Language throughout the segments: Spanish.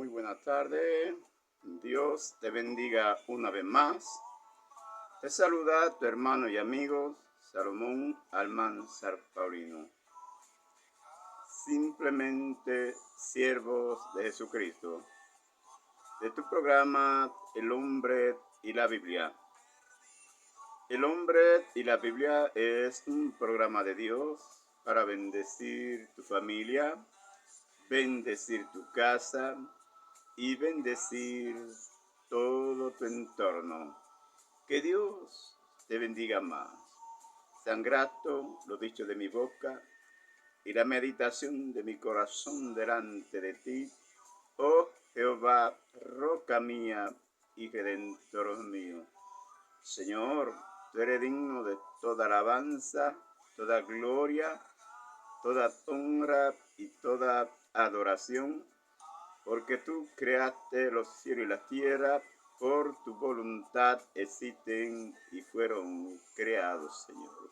buena tarde. Dios te bendiga una vez más. Te saluda tu hermano y amigo Salomón Almanzar Paulino. Simplemente siervos de Jesucristo. De tu programa El Hombre y la Biblia. El Hombre y la Biblia es un programa de Dios para bendecir tu familia, bendecir tu casa y bendecir todo tu entorno. Que Dios te bendiga más. Sean grato lo dicho de mi boca y la meditación de mi corazón delante de ti, oh Jehová, roca mía y redentor mío. Señor, tú eres digno de toda alabanza, toda gloria, toda honra y toda adoración, porque tú creaste los cielos y la tierra, por tu voluntad existen y fueron creados, Señor.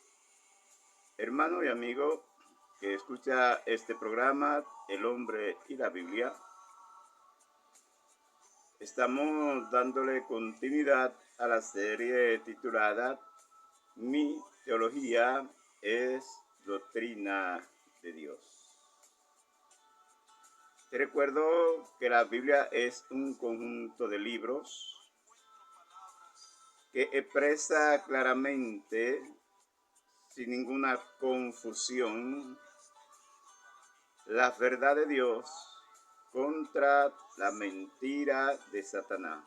Hermano y amigo que escucha este programa, El Hombre y la Biblia, estamos dándole continuidad a la serie titulada Mi teología es doctrina de Dios. Te recuerdo que la Biblia es un conjunto de libros que expresa claramente, sin ninguna confusión, la verdad de Dios contra la mentira de Satanás.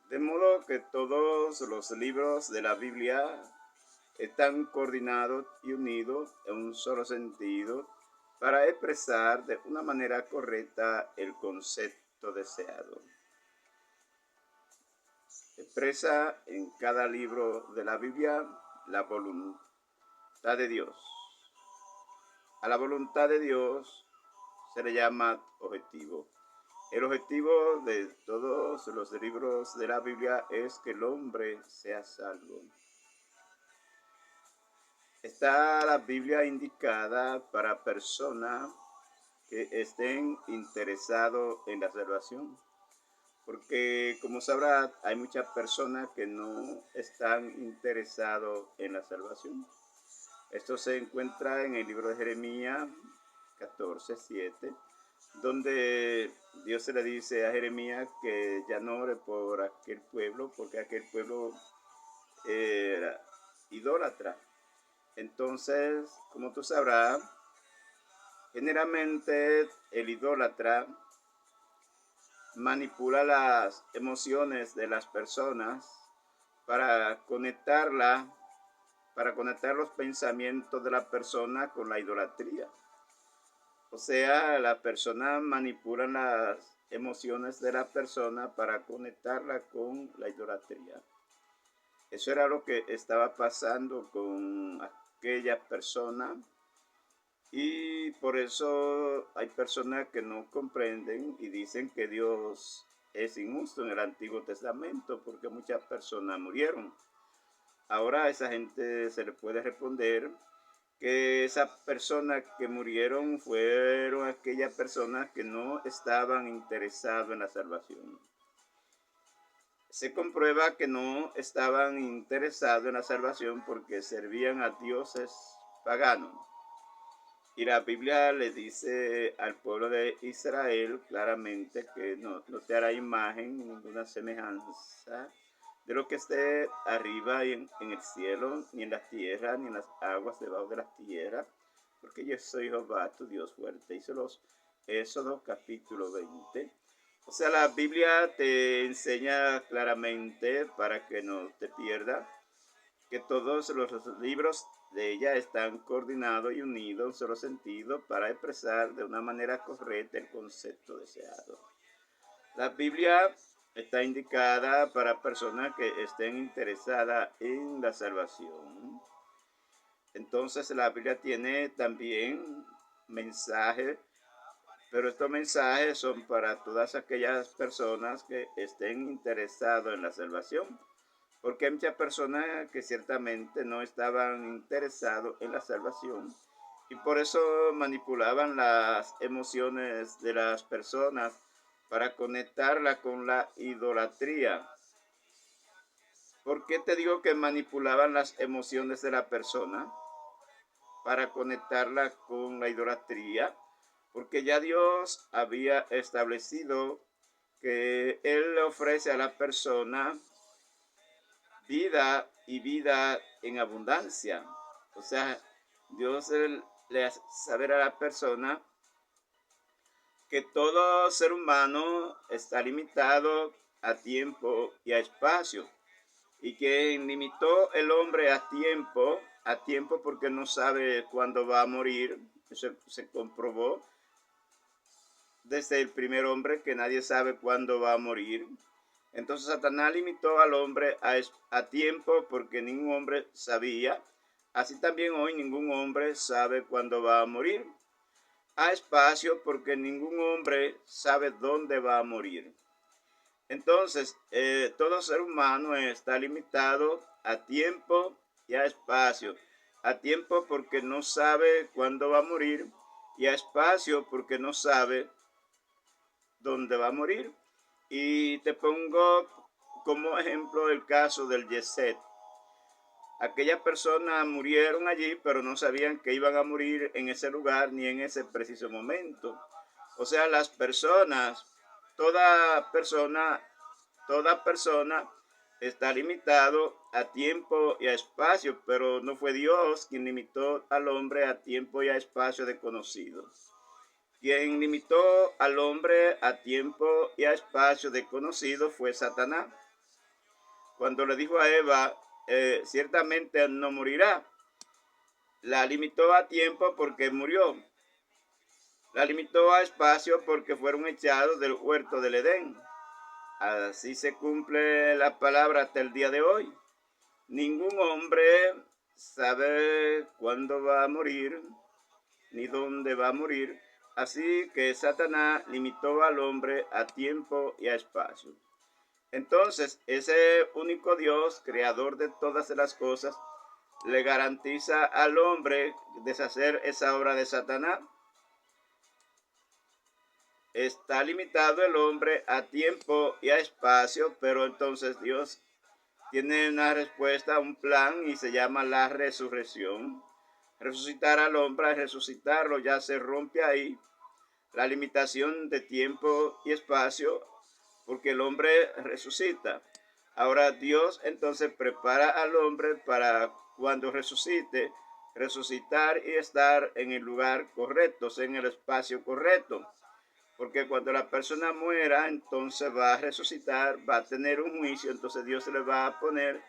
De modo que todos los libros de la Biblia están coordinados y unidos en un solo sentido para expresar de una manera correcta el concepto deseado. Expresa en cada libro de la Biblia la voluntad de Dios. A la voluntad de Dios se le llama objetivo. El objetivo de todos los libros de la Biblia es que el hombre sea salvo. Está la Biblia indicada para personas que estén interesados en la salvación. Porque, como sabrá, hay muchas personas que no están interesados en la salvación. Esto se encuentra en el libro de Jeremías 14:7, donde Dios se le dice a Jeremías que ya no ore por aquel pueblo, porque aquel pueblo era idólatra. Entonces, como tú sabrás, generalmente el idólatra manipula las emociones de las personas para conectar los pensamientos de la persona con la idolatría. O sea, las personas manipulan las emociones de la persona para conectarla con la idolatría. Eso era lo que estaba pasando con aquella persona. Y por eso hay personas que no comprenden y dicen que Dios es injusto en el Antiguo Testamento porque muchas personas murieron. Ahora a esa gente se le puede responder que esas personas que murieron fueron aquellas personas que no estaban interesadas en la salvación. Se comprueba que no estaban interesados en la salvación porque servían a dioses paganos. Y la Biblia le dice al pueblo de Israel claramente que no te hará imagen, ninguna semejanza de lo que esté arriba en el cielo, ni en la tierra, ni en las aguas debajo de la tierra, porque yo soy Jehová, tu Dios fuerte. Dice los Éxodo capítulo 20. O sea, la Biblia te enseña claramente, para que no te pierdas, que todos los libros de ella están coordinados y unidos en un solo sentido para expresar de una manera correcta el concepto deseado. La Biblia está indicada para personas que estén interesadas en la salvación. Entonces la Biblia tiene también mensajes, pero estos mensajes son para todas aquellas personas que estén interesadas en la salvación. Porque hay muchas personas que ciertamente no estaban interesados en la salvación y por eso manipulaban las emociones de las personas para conectarla con la idolatría. ¿Por qué te digo que manipulaban las emociones de la persona? Para conectarla con la idolatría, porque ya Dios había establecido que Él le ofrece a la persona vida y vida en abundancia. O sea, Dios le hace saber a la persona que todo ser humano está limitado a tiempo y a espacio. Y quien limitó el hombre a tiempo porque no sabe cuándo va a morir, eso se comprobó desde el primer hombre que nadie sabe cuándo va a morir. Entonces Satanás limitó al hombre a tiempo porque ningún hombre sabía. Así también hoy ningún hombre sabe cuándo va a morir. A espacio porque ningún hombre sabe dónde va a morir. Entonces, todo ser humano está limitado a tiempo y a espacio. A tiempo porque no sabe cuándo va a morir y a espacio porque no sabe dónde va a morir. Y te pongo como ejemplo el caso del Yeset. Aquellas personas murieron allí, pero no sabían que iban a morir en ese lugar ni en ese preciso momento. O sea, las personas, toda persona, toda persona está limitado a tiempo y a espacio, pero no fue Dios quien limitó al hombre a tiempo y a espacio desconocido. Quien limitó al hombre a tiempo y a espacio desconocido fue Satanás. Cuando le dijo a Eva, ciertamente no morirá, la limitó a tiempo porque murió. La limitó a espacio porque fueron echados del huerto del Edén. Así se cumple la palabra hasta el día de hoy. Ningún hombre sabe cuándo va a morir, ni dónde va a morir. Así que Satanás limitó al hombre a tiempo y a espacio. Entonces, ese único Dios, creador de todas las cosas, le garantiza al hombre deshacer esa obra de Satanás. Está limitado el hombre a tiempo y a espacio, pero entonces Dios tiene una respuesta, un plan, y se llama la resurrección. Resucitar al hombre, al resucitarlo ya se rompe ahí la limitación de tiempo y espacio, porque el hombre resucita. Ahora Dios entonces prepara al hombre para cuando resucite, resucitar y estar en el lugar correcto, en el espacio correcto. Porque cuando la persona muera, entonces va a resucitar, va a tener un juicio, entonces Dios se le va a poner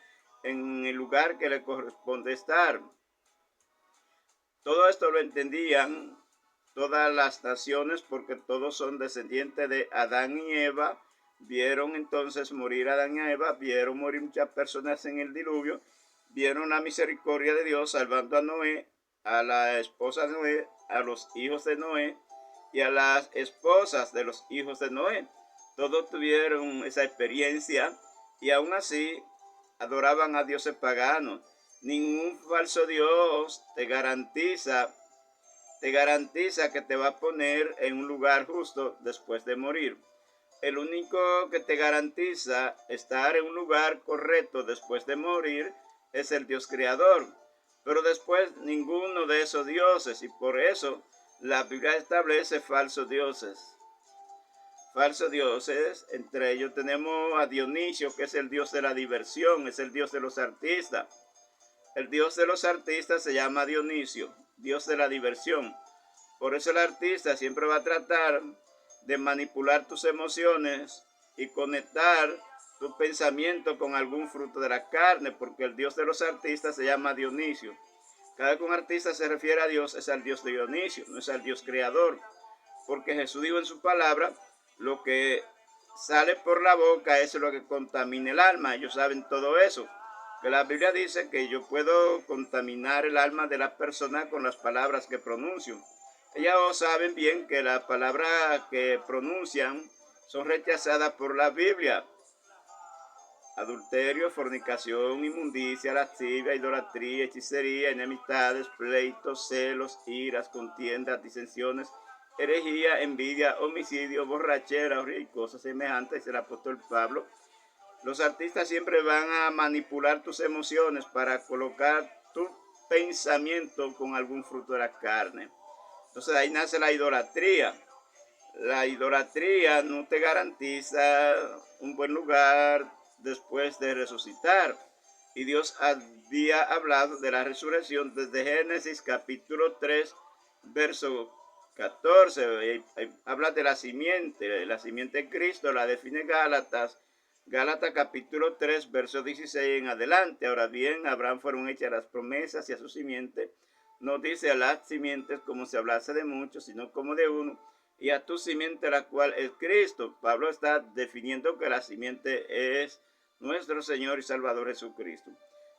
en el lugar que le corresponde estar. Todo esto lo entendían todas las naciones porque todos son descendientes de Adán y Eva. Vieron entonces morir a Adán y a Eva, vieron morir muchas personas en el diluvio, vieron la misericordia de Dios salvando a Noé, a la esposa de Noé, a los hijos de Noé y a las esposas de los hijos de Noé. Todos tuvieron esa experiencia y aún así adoraban a dioses paganos. Ningún falso Dios te garantiza que te va a poner en un lugar justo después de morir. El único que te garantiza estar en un lugar correcto después de morir es el Dios creador. Pero después ninguno de esos dioses, y por eso la Biblia establece falsos dioses. Falsos dioses, entre ellos tenemos a Dionisio, que es el dios de la diversión, es el dios de los artistas. El dios de los artistas se llama Dionisio, dios de la diversión. Por eso el artista siempre va a tratar de manipular tus emociones y conectar tu pensamiento con algún fruto de la carne, porque el dios de los artistas se llama Dionisio. Cada vez que un artista se refiere a Dios, es al dios de Dionisio, no es al dios creador. Porque Jesús dijo en su palabra, lo que sale por la boca es lo que contamina el alma. Ellos saben todo eso. Que la Biblia dice que yo puedo contaminar el alma de la persona con las palabras que pronuncio. Ellos saben bien que las palabras que pronuncian son rechazadas por la Biblia. Adulterio, fornicación, inmundicia, lascivia, idolatría, hechicería, enemistades, pleitos, celos, iras, contiendas, disensiones herejía, envidia, homicidio, borrachera y cosas semejantes, dice el apóstol Pablo. Los artistas siempre van a manipular tus emociones para colocar tu pensamiento con algún fruto de la carne. Entonces ahí nace la idolatría. La idolatría no te garantiza un buen lugar después de resucitar. Y Dios había hablado de la resurrección desde Génesis capítulo 3, verso 14. Habla de la simiente de Cristo, la define Gálatas capítulo 3, verso 16 en adelante. Ahora bien, a Abraham fueron hechas las promesas y a su simiente. No dice a las simientes como si hablase de muchos, sino como de uno, y a tu simiente, la cual es Cristo. Pablo está definiendo que la simiente es nuestro Señor y Salvador Jesucristo.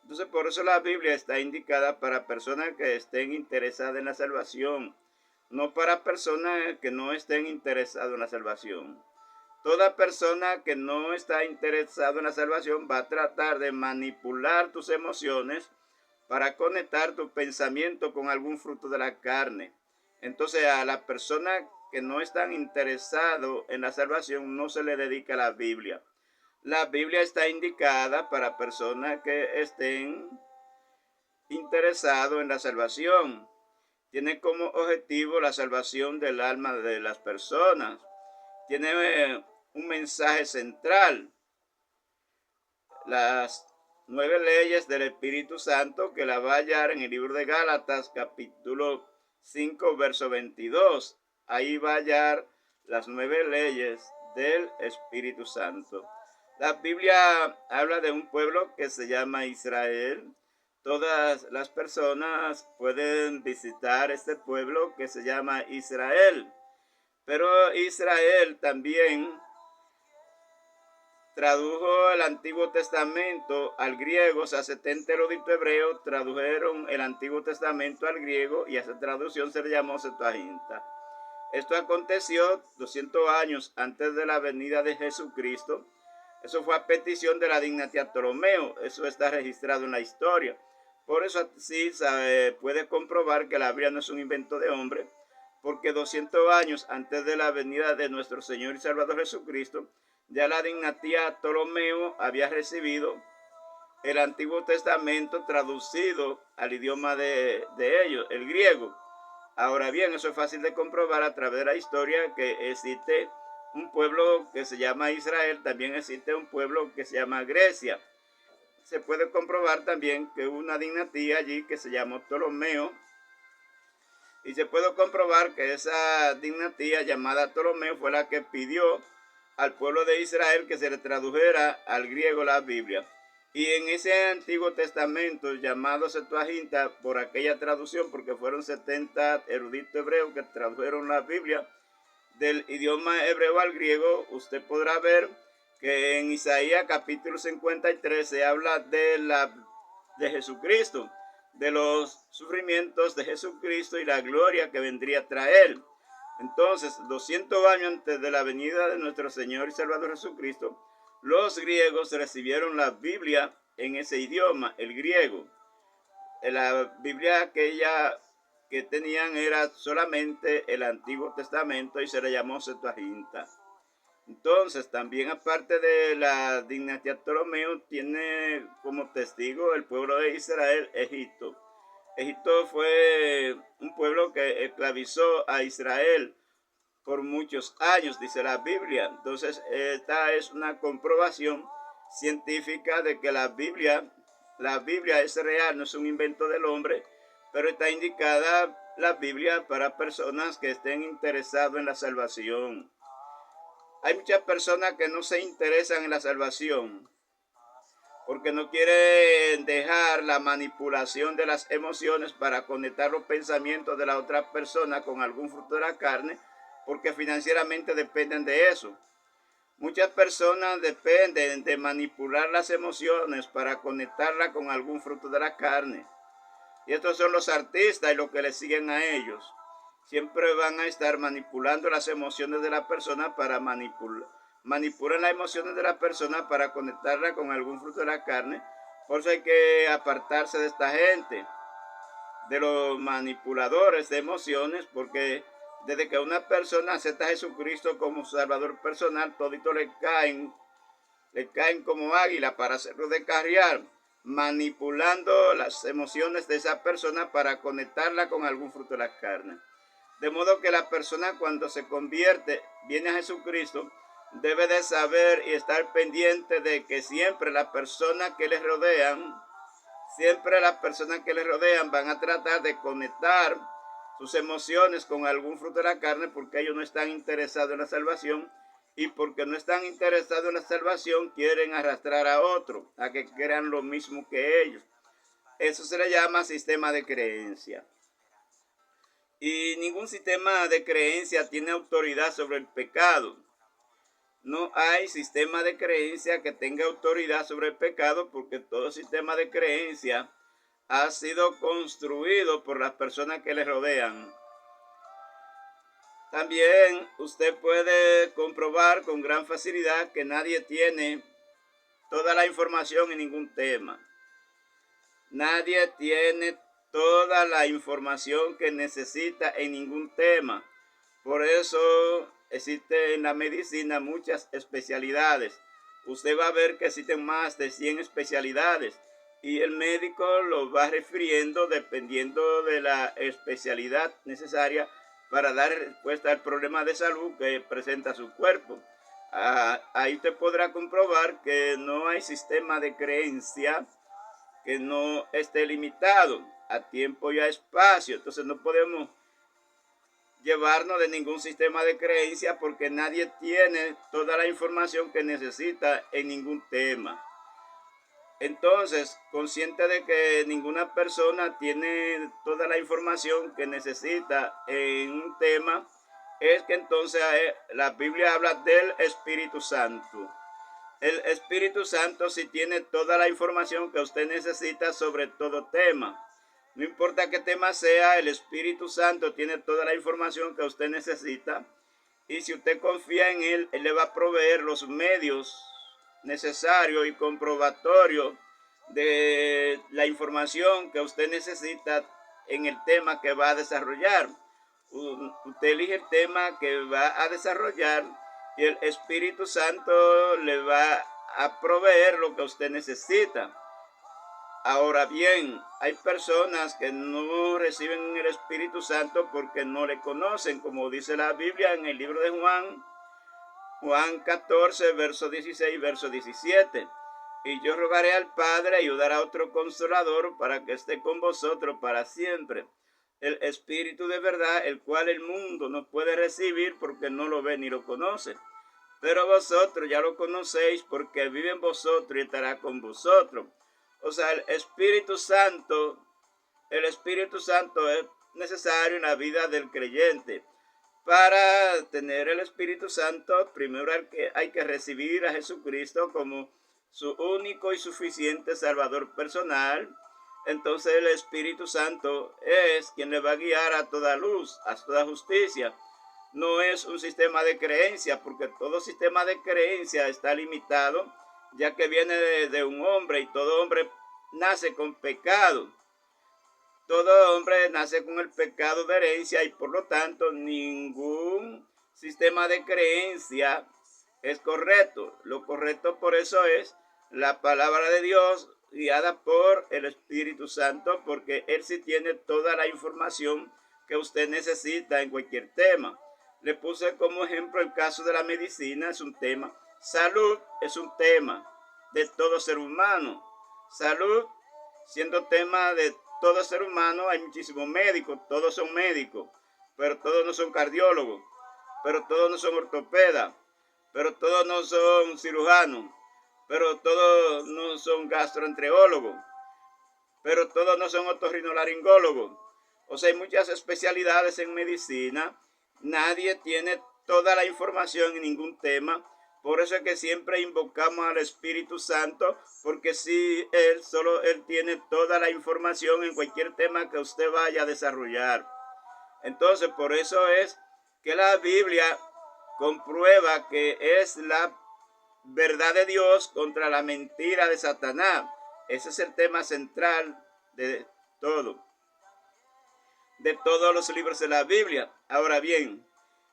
Entonces, por eso la Biblia está indicada para personas que estén interesadas en la salvación, no para personas que no estén interesadas en la salvación. Toda persona que no está interesada en la salvación va a tratar de manipular tus emociones para conectar tu pensamiento con algún fruto de la carne. Entonces, a la persona que no están interesados en la salvación no se le dedica la Biblia. La Biblia está indicada para personas que estén interesados en la salvación. Tiene como objetivo la salvación del alma de las personas. Tiene un mensaje central. Las 9 leyes del Espíritu Santo, que la va a hallar en el libro de Gálatas capítulo 5 verso 22. Ahí va a hallar las 9 leyes del Espíritu Santo. La Biblia habla de un pueblo que se llama Israel. Todas las personas pueden visitar este pueblo que se llama Israel. Pero Israel también tradujo el Antiguo Testamento al griego. O sea, 70 eruditos hebreos tradujeron el Antiguo Testamento al griego y a esa traducción se le llamó Septuaginta. Esto aconteció 200 años antes de la venida de Jesucristo. Eso fue a petición de la dinastía Ptolomeo. Eso está registrado en la historia. Por eso sí puede comprobar que la Biblia no es un invento de hombre, porque 200 años antes de la venida de nuestro Señor y Salvador Jesucristo, ya la dinastía Ptolomeo había recibido el Antiguo Testamento traducido al idioma de ellos, el griego. Ahora bien, eso es fácil de comprobar a través de la historia, que existe un pueblo que se llama Israel, también existe un pueblo que se llama Grecia. Se puede comprobar también que hubo una dinastía allí que se llamó Ptolomeo, y se puede comprobar que esa dinastía llamada Ptolomeo fue la que pidió al pueblo de Israel que se le tradujera al griego la Biblia. Y en ese Antiguo Testamento llamado Septuaginta, por aquella traducción, porque fueron 70 eruditos hebreos que tradujeron la Biblia del idioma hebreo al griego, usted podrá ver que en Isaías capítulo 53 se habla de Jesucristo, de los sufrimientos de Jesucristo y la gloria que vendría a traer. Entonces, 200 años antes de la venida de nuestro Señor y Salvador Jesucristo, los griegos recibieron la Biblia en ese idioma, el griego. La Biblia aquella que tenían era solamente el Antiguo Testamento y se le llamó Septuaginta. Entonces, también aparte de la dinastía Ptolomeo, tiene como testigo el pueblo de Israel, Egipto. Egipto fue un pueblo que esclavizó a Israel por muchos años, dice la Biblia. Entonces, esta es una comprobación científica de que la Biblia es real, no es un invento del hombre, pero está indicada la Biblia para personas que estén interesadas en la salvación. Hay muchas personas que no se interesan en la salvación porque no quieren dejar la manipulación de las emociones para conectar los pensamientos de la otra persona con algún fruto de la carne, porque financieramente dependen de eso. Muchas personas dependen de manipular las emociones para conectarla con algún fruto de la carne. Y estos son los artistas y los que le siguen a ellos. Siempre van a estar manipulando las emociones de la persona para manipulan las emociones de la persona para conectarla con algún fruto de la carne. Por eso hay que apartarse de esta gente, de los manipuladores de emociones, porque Desde que una persona acepta a Jesucristo como su Salvador personal, todito le caen como águila para hacerlo descarriar, manipulando las emociones de esa persona para conectarla con algún fruto de la carne. De modo que la persona cuando se convierte, viene a Jesucristo, debe de saber y estar pendiente de que siempre las personas que les rodean, van a tratar de conectar sus emociones con algún fruto de la carne porque ellos no están interesados en la salvación, y porque no están interesados en la salvación quieren arrastrar a otro a que crean lo mismo que ellos. Eso se le llama sistema de creencia. Y ningún sistema de creencia tiene autoridad sobre el pecado. No hay sistema de creencia que tenga autoridad sobre el pecado, porque todo sistema de creencia ha sido construido por las personas que le rodean. También usted puede comprobar con gran facilidad que nadie tiene toda la información en ningún tema. Nadie tiene toda la información que necesita en ningún tema. Por eso existe en la medicina muchas especialidades. Usted va a ver que existen más de 100 especialidades y el médico lo va refiriendo dependiendo de la especialidad necesaria para dar respuesta al problema de salud que presenta su cuerpo. Ahí usted podrá comprobar que no hay sistema de creencia que no esté limitado a tiempo y a espacio. Entonces no podemos llevarnos de ningún sistema de creencia porque nadie tiene toda la información que necesita en ningún tema. Entonces, consciente de que ninguna persona tiene toda la información que necesita en un tema, es que entonces la Biblia habla del Espíritu Santo. El Espíritu Santo sí tiene toda la información que usted necesita sobre todo tema. No importa qué tema sea, el Espíritu Santo tiene toda la información que usted necesita. Y si usted confía en Él, Él le va a proveer los medios necesarios y comprobatorios de la información que usted necesita en el tema que va a desarrollar. Usted elige el tema que va a desarrollar y el Espíritu Santo le va a proveer lo que usted necesita. Ahora bien, hay personas que no reciben el Espíritu Santo porque no le conocen, como dice la Biblia en el libro de Juan 14, verso 16, verso 17. Y yo rogaré al Padre y os dará otro consolador para que esté con vosotros para siempre. El Espíritu de verdad, el cual el mundo no puede recibir porque no lo ve ni lo conoce. Pero vosotros ya lo conocéis porque vive en vosotros y estará con vosotros. O sea, el Espíritu Santo es necesario en la vida del creyente. Para tener el Espíritu Santo, primero hay que recibir a Jesucristo como su único y suficiente Salvador personal. Entonces el Espíritu Santo es quien le va a guiar a toda luz, a toda justicia. No es un sistema de creencia, porque todo sistema de creencia está limitado, ya que viene de un hombre y todo hombre nace con pecado. Todo hombre nace con el pecado de herencia y por lo tanto ningún sistema de creencia es correcto. Lo correcto por eso es la palabra de Dios guiada por el Espíritu Santo, porque Él sí tiene toda la información que usted necesita en cualquier tema. Le puse como ejemplo el caso de la medicina, es un tema. Salud es un tema de todo ser humano. Salud, siendo tema de todo ser humano, hay muchísimos médicos, todos son médicos, pero todos no son cardiólogos, pero todos no son ortopedas, pero todos no son cirujanos, pero todos no son gastroenterólogos, pero todos no son otorrinolaringólogos. O sea, hay muchas especialidades en medicina. Nadie tiene toda la información en ningún tema. Por eso es que siempre invocamos al Espíritu Santo, porque si solo Él tiene toda la información en cualquier tema que usted vaya a desarrollar. Entonces, por eso es que la Biblia comprueba que es la verdad de Dios contra la mentira de Satanás. Ese es el tema central de todo. de todos los libros de la Biblia. Ahora bien,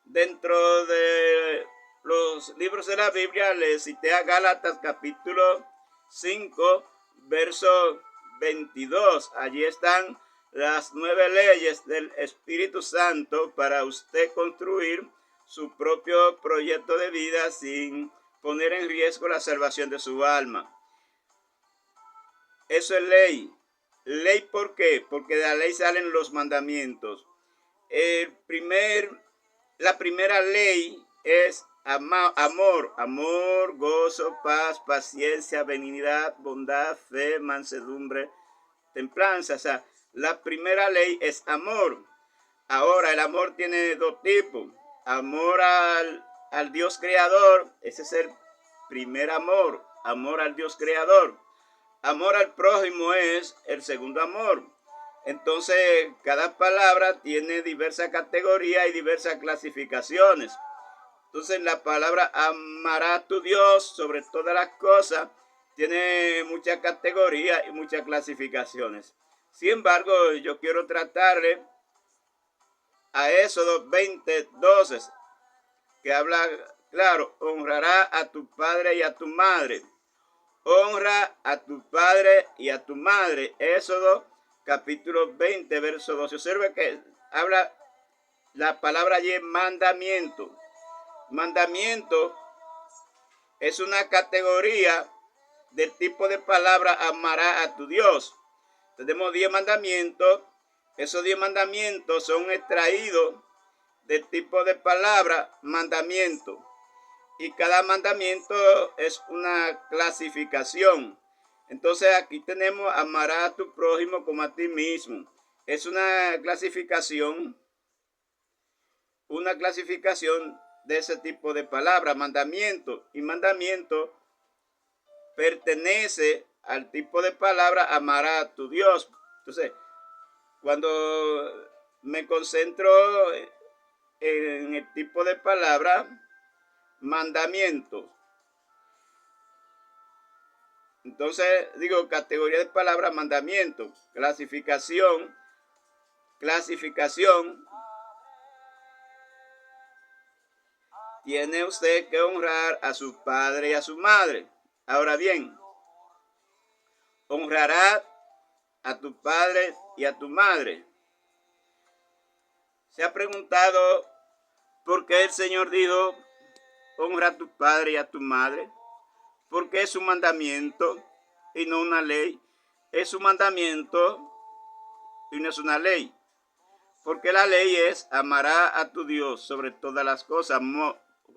dentro de los libros de la Biblia les cité a Gálatas capítulo 5, verso 22. Allí están las 9 leyes del Espíritu Santo para usted construir su propio proyecto de vida sin poner en riesgo la salvación de su alma. Eso es ley. ¿Ley por qué? Porque de la ley salen los mandamientos. La primera ley es amor, gozo, paz, paciencia, benignidad, bondad, fe, mansedumbre, templanza. O sea, la primera ley es amor. Ahora, el amor tiene dos tipos. Amor al Dios creador, ese es el primer amor, amor al Dios creador. Amor al prójimo es el segundo amor. Entonces, cada palabra tiene diversas categorías y diversas clasificaciones. Entonces, la palabra amará a tu Dios sobre todas las cosas tiene muchas categorías y muchas clasificaciones. Sin embargo, yo quiero tratarle a Éxodo 20:12, que habla, claro, honrará a tu padre y a tu madre. Honra a tu padre y a tu madre. Éxodo capítulo 20, verso 12. Observe que habla la palabra allí mandamiento. Mandamiento es una categoría del tipo de palabra amará a tu Dios. Tenemos 10 mandamientos. Esos 10 mandamientos son extraídos del tipo de palabra mandamiento. Y cada mandamiento es una clasificación. Entonces aquí tenemos amará a tu prójimo como a ti mismo. Es una clasificación de ese tipo de palabra, mandamiento. Y mandamiento pertenece al tipo de palabra amará a tu Dios. Entonces, cuando me concentro en el tipo de palabra mandamientos, entonces digo categoría de palabra mandamiento, clasificación, tiene usted que honrar a su padre y a su madre. Ahora bien, honrará a tu padre y a tu madre. ¿Se ha preguntado por qué el Señor dijo honra a tu padre y a tu madre? Porque es un mandamiento y no una ley. Es un mandamiento y no es una ley. Porque la ley es amará a tu Dios sobre todas las cosas.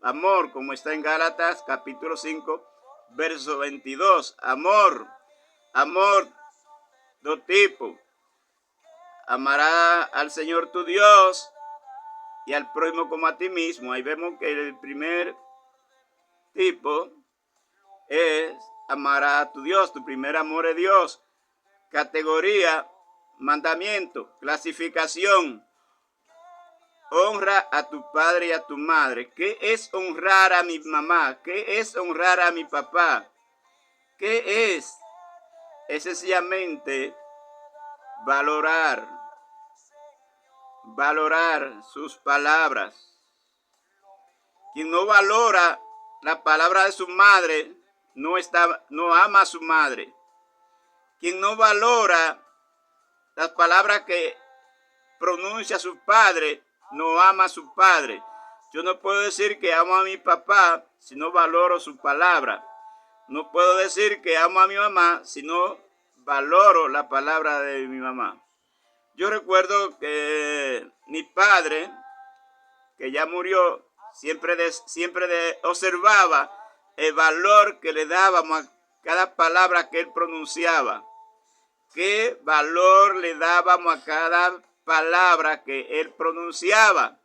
Amor, como está en Gálatas capítulo 5, verso 22. Amor, dos tipos. Amará al Señor tu Dios y al prójimo como a ti mismo. Ahí vemos que el primer tipo es amará a tu Dios. Tu primer amor es Dios. Categoría, mandamiento, clasificación. Honra a tu padre y a tu madre. ¿Qué es honrar a mi mamá? ¿Qué es honrar a mi papá? ¿Qué es? Es sencillamente valorar sus palabras. Quien no valora la palabra de su madre no ama a su madre. Quien no valora las palabras que pronuncia su padre no ama a su padre. Yo no puedo decir que amo a mi papá si no valoro su palabra. No puedo decir que amo a mi mamá si no valoro la palabra de mi mamá. Yo recuerdo que mi padre, que ya murió, siempre observaba el valor que le dábamos a cada palabra que él pronunciaba. ¿Qué valor le dábamos a cada palabra que él pronunciaba?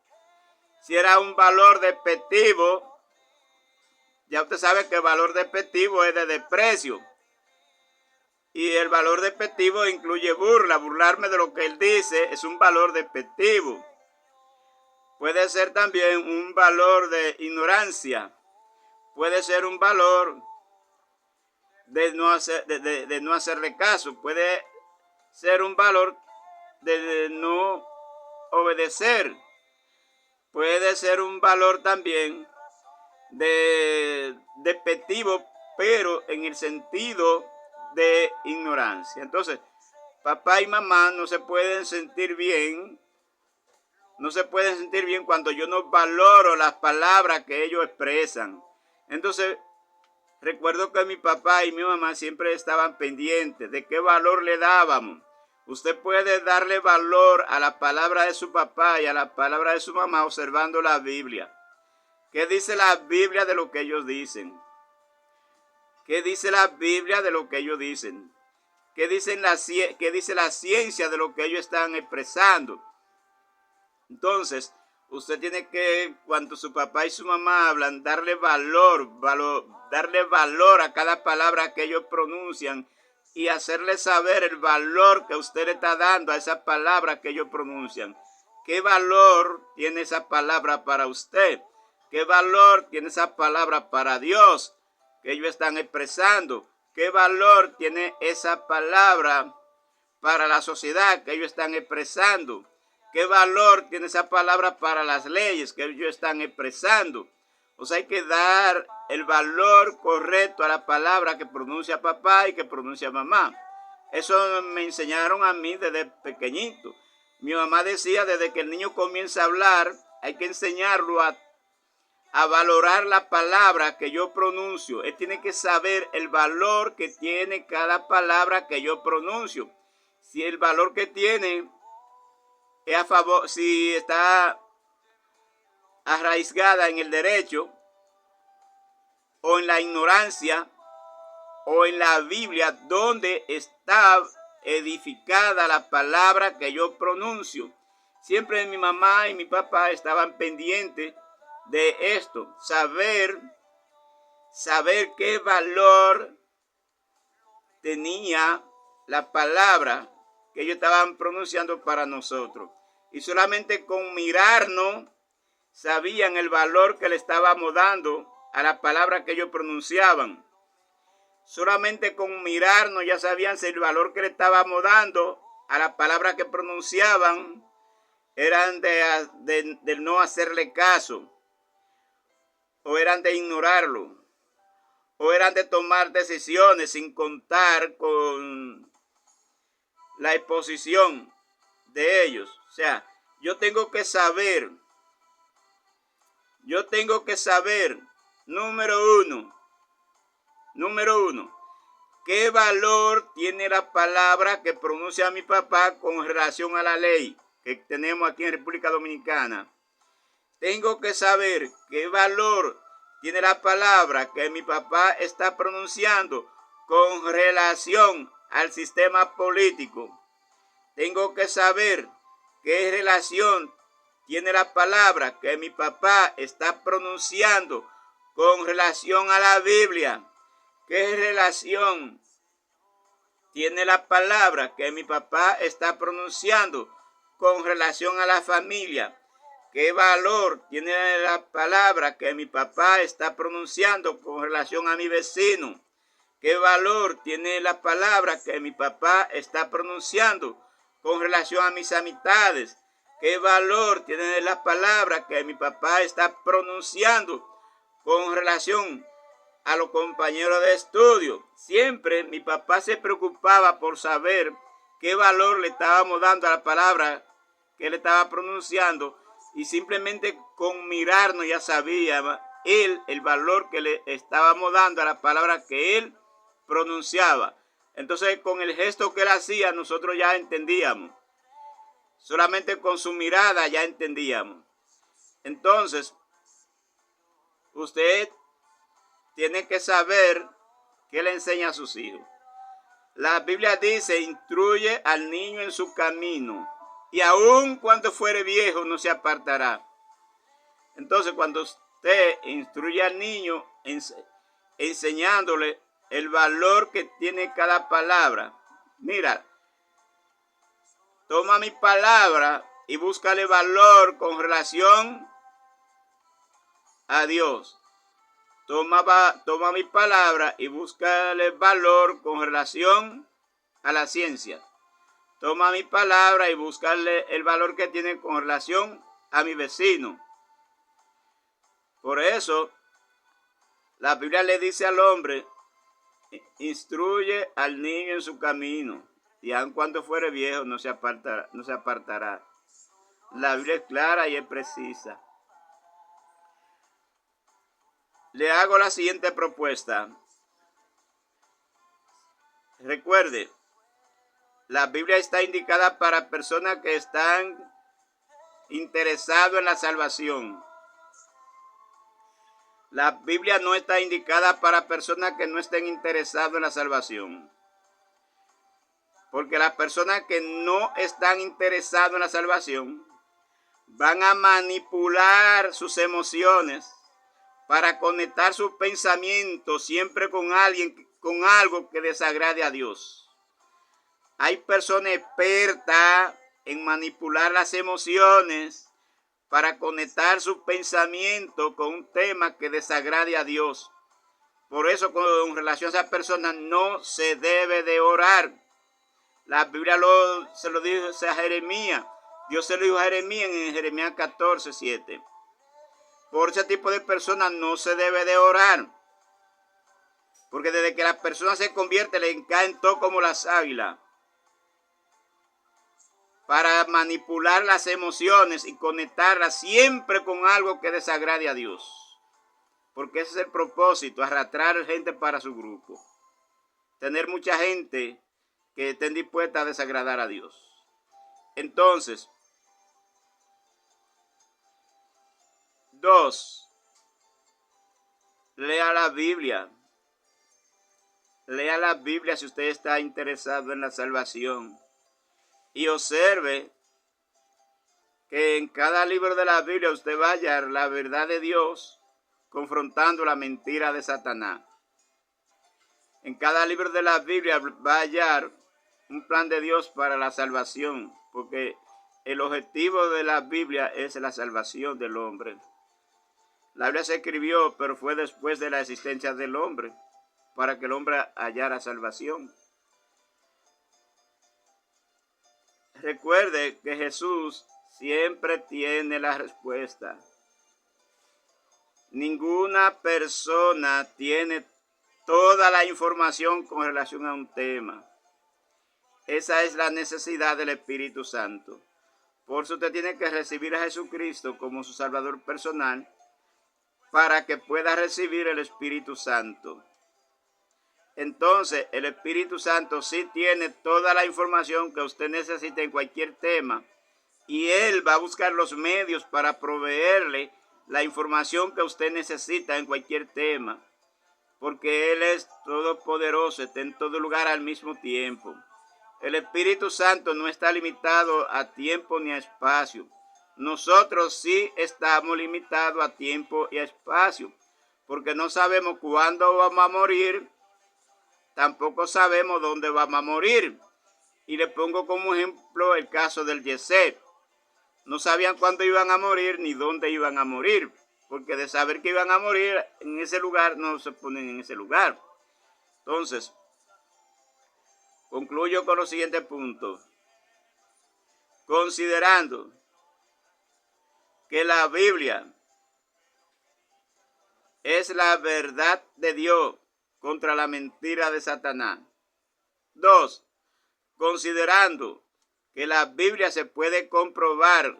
Si era un valor despectivo, ya usted sabe que el valor despectivo es de desprecio. Y el valor despectivo incluye burla. Burlarme de lo que él dice es un valor despectivo. Puede ser también un valor de ignorancia. Puede ser un valor de no hacerle caso. Puede ser un valor de no obedecer. Puede ser un valor también despectivo, pero en el sentido de ignorancia. Entonces, papá y mamá no se pueden sentir bien. No se pueden sentir bien cuando yo no valoro las palabras que ellos expresan. Entonces, recuerdo que mi papá y mi mamá siempre estaban pendientes de qué valor le dábamos. Usted puede darle valor a la palabra de su papá y a la palabra de su mamá observando la Biblia. ¿Qué dice la Biblia de lo que ellos dicen? ¿Qué dice la Biblia de lo que ellos dicen? ¿Qué dice la ciencia de lo que ellos están expresando? Entonces, usted tiene que, cuando su papá y su mamá hablan, darle valor a cada palabra que ellos pronuncian y hacerle saber el valor que usted le está dando a esa palabra que ellos pronuncian. ¿Qué valor tiene esa palabra para usted? ¿Qué valor tiene esa palabra para Dios que ellos están expresando? ¿Qué valor tiene esa palabra para la sociedad que ellos están expresando? ¿Qué valor tiene esa palabra para las leyes que ellos están expresando? O sea, hay que dar el valor correcto a la palabra que pronuncia papá y que pronuncia mamá. Eso me enseñaron a mí desde pequeñito. Mi mamá decía, desde que el niño comienza a hablar, hay que enseñarlo a valorar la palabra que yo pronuncio. Él tiene que saber el valor que tiene cada palabra que yo pronuncio. Si el valor que tiene es a favor, si está arraigada en el derecho, o en la ignorancia, o en la Biblia, donde está edificada la palabra que yo pronuncio. Siempre mi mamá y mi papá estaban pendientes de esto, saber qué valor tenía la palabra que ellos estaban pronunciando para nosotros. Y solamente con mirarnos sabían el valor que le estábamos dando a la palabra que ellos pronunciaban. Solamente con mirarnos ya sabían si el valor que le estábamos dando a la palabra que pronunciaban eran de no hacerle caso, o eran de ignorarlo, o eran de tomar decisiones sin contar con la exposición de ellos. O sea, yo tengo que saber, número uno, ¿qué valor tiene la palabra que pronuncia mi papá con relación a la ley que tenemos aquí en República Dominicana? Tengo que saber qué valor tiene la palabra que mi papá está pronunciando con relación al sistema político. Tengo que saber qué relación tiene la palabra que mi papá está pronunciando con relación a la Biblia. ¿Qué relación tiene la palabra que mi papá está pronunciando con relación a la familia? ¿Qué valor tiene la palabra que mi papá está pronunciando con relación a mi vecino? ¿Qué valor tiene la palabra que mi papá está pronunciando con relación a mis amistades? ¿Qué valor tiene la palabra que mi papá está pronunciando con relación a los compañeros de estudio? Siempre mi papá se preocupaba por saber qué valor le estábamos dando a la palabra que él estaba pronunciando, y simplemente con mirarnos ya sabía él el valor que le estábamos dando a la palabra que él pronunciaba. Entonces, con el gesto que él hacía, nosotros ya entendíamos. Solamente con su mirada ya entendíamos. Entonces, usted tiene que saber qué le enseña a sus hijos. La Biblia dice, instruye al niño en su camino, y aun cuando fuere viejo no se apartará. Entonces, cuando usted instruye al niño enseñándole el valor que tiene cada palabra, mira, toma mi palabra y búscale valor con relación a Dios. Toma mi palabra y búscale valor con relación a la ciencia. toma mi palabra y buscarle el valor que tiene con relación a mi vecino. Por eso, la Biblia le dice al hombre, instruye al niño en su camino, y aun cuando fuere viejo no se apartará. La Biblia es clara y es precisa. Le hago la siguiente propuesta. Recuerde, la Biblia está indicada para personas que están interesados en la salvación. La Biblia no está indicada para personas que no estén interesados en la salvación. Porque las personas que no están interesadas en la salvación van a manipular sus emociones para conectar sus pensamientos siempre con algo que desagrade a Dios. Hay personas expertas en manipular las emociones para conectar sus pensamientos con un tema que desagrade a Dios. Por eso, con relación a esa persona, no se debe de orar. La Biblia se lo dijo a Jeremías. Dios se lo dijo a Jeremías en Jeremías 14:7. Por ese tipo de personas no se debe de orar. Porque desde que la persona se convierte, le caen todo como las águilas. Para manipular las emociones y conectarlas siempre con algo que desagrade a Dios. Porque ese es el propósito, arrastrar gente para su grupo. Tener mucha gente que estén dispuestas a desagradar a Dios. Entonces, 2. Lea la Biblia. Lea la Biblia si usted está interesado en la salvación. Y observe que en cada libro de la Biblia usted va a hallar la verdad de Dios confrontando la mentira de Satanás. En cada libro de la Biblia va a hallar un plan de Dios para la salvación, porque el objetivo de la Biblia es la salvación del hombre. La Biblia se escribió, pero fue después de la existencia del hombre, para que el hombre hallara salvación. Recuerde que Jesús siempre tiene la respuesta. Ninguna persona tiene toda la información con relación a un tema. Esa es la necesidad del Espíritu Santo. Por eso usted tiene que recibir a Jesucristo como su Salvador personal para que pueda recibir el Espíritu Santo. Entonces, el Espíritu Santo sí tiene toda la información que usted necesita en cualquier tema y Él va a buscar los medios para proveerle la información que usted necesita en cualquier tema, porque Él es todopoderoso, está en todo lugar al mismo tiempo. El Espíritu Santo no está limitado a tiempo ni a espacio. Nosotros sí estamos limitados a tiempo y a espacio, porque no sabemos cuándo vamos a morir, tampoco sabemos dónde vamos a morir. Y le pongo como ejemplo el caso del Yesé. No sabían cuándo iban a morir ni dónde iban a morir, porque de saber que iban a morir en ese lugar, no se ponen en ese lugar. Entonces, concluyo con los siguientes puntos. Considerando que la Biblia es la verdad de Dios contra la mentira de Satanás. 2. Considerando que la Biblia se puede comprobar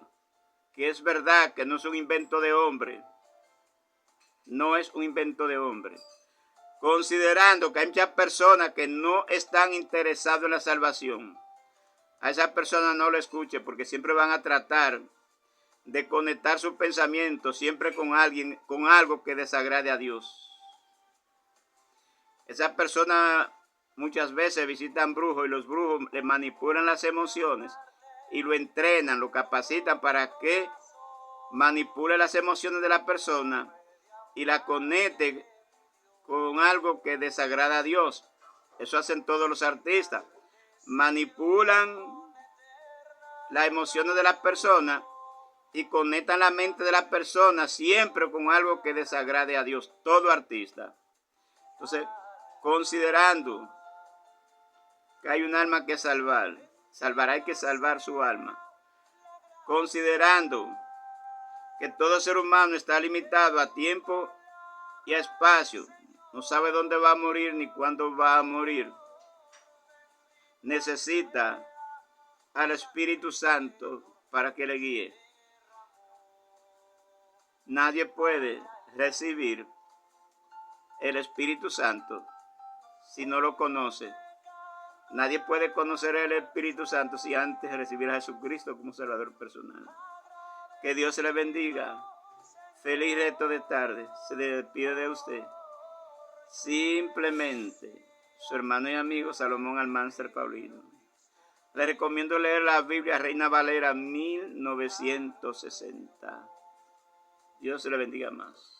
que es verdad, que no es un invento de hombre. No es un invento de hombre. Considerando que hay muchas personas que no están interesadas en la salvación. A esas personas no lo escuche, porque siempre van a tratar de conectar sus pensamientos siempre con algo que desagrade a Dios. Esas personas muchas veces visitan brujos y los brujos le manipulan las emociones y lo entrenan, lo capacitan para que manipule las emociones de la persona y la conecte con algo que desagrada a Dios. Eso hacen todos los artistas. Manipulan las emociones de la persona y conectan la mente de la persona siempre con algo que desagrade a Dios. Todo artista. Entonces, considerando que hay un alma que salvar, Salvará hay que salvar su alma. Considerando que todo ser humano está limitado a tiempo y a espacio, no sabe dónde va a morir ni cuándo va a morir, necesita al Espíritu Santo para que le guíe. Nadie puede recibir el Espíritu Santo si no lo conoce. Nadie puede conocer el Espíritu Santo si antes de recibir a Jesucristo como Salvador personal. Que Dios se le bendiga. Feliz resto de tarde. Se despide de usted simplemente su hermano y amigo Salomón Almanzar Paulino. Le recomiendo leer la Biblia Reina Valera 1960. Dios se le bendiga más.